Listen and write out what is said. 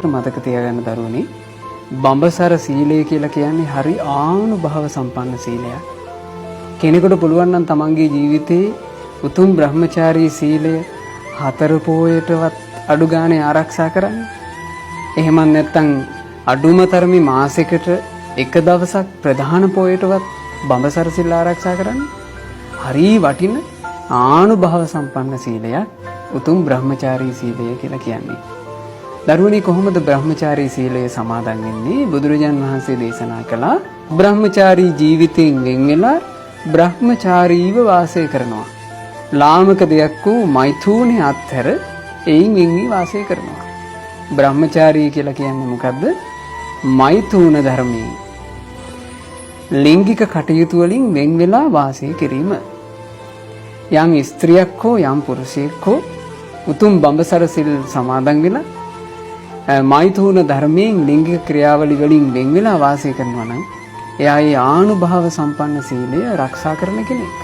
මතක තියාගන්න දරුවනේ බඹසර සීලය කියලා කියන්නේ හරි ආනුභාව සම්පන්න සීලයක්. කෙනෙකුට පුළුවන් නම් තමන්ගේ ජීවිතේ උතුම් බ්‍රහ්මචාරී සීලය 4 පොයටවත් අඩු ගානේ ආරක්ෂා කරන්න. එහෙම නැත්නම් අඩුම තරමේ මාසෙකට එක දවසක් ප්‍රධාන පොයටවත් බඹසර සීල ආරක්ෂා කරන්න. හරි වටින ආනුභාව සම්පන්න සීලයක් උතුම් බ්‍රහ්මචාරී සීලය කියලා කියන්නේ. දරුවනේ කොහොමද බ්‍රහ්මචාරී සීලය සමාදන් වෙන්නේ? බුදුරජාන් වහන්සේ දේශනා කළා බ්‍රහ්මචාරී ජීවිතයෙන් වෙන් වෙලා බ්‍රහ්මචාරීව වාසය කරනවා. ලාමක දෙයක් වූ මෛථුනේ අත්හැර එයින් වෙන් වී වාසය කරනවා. බ්‍රහ්මචාරී කියලා කියන්නේ මොකද්ද? මෛථුන ධර්මයේ ලිංගික කටයුතු වලින් වෙන් වෙලා වාසය කිරීම. යම් ස්ත්‍රියක් හෝ යම් පුරුෂයෙක් හෝ උතුම් බඹසර සිල් සමාදන් වෙලා මෛථුන ධර්මයෙන් ලිංගික ක්‍රියාවලි වලින් වෙන් වෙලා වාසය කරනවා නම් එයා ඒ ආනුභාව සම්පන්න සීලය ආරක්ෂා කරන කෙනෙක්.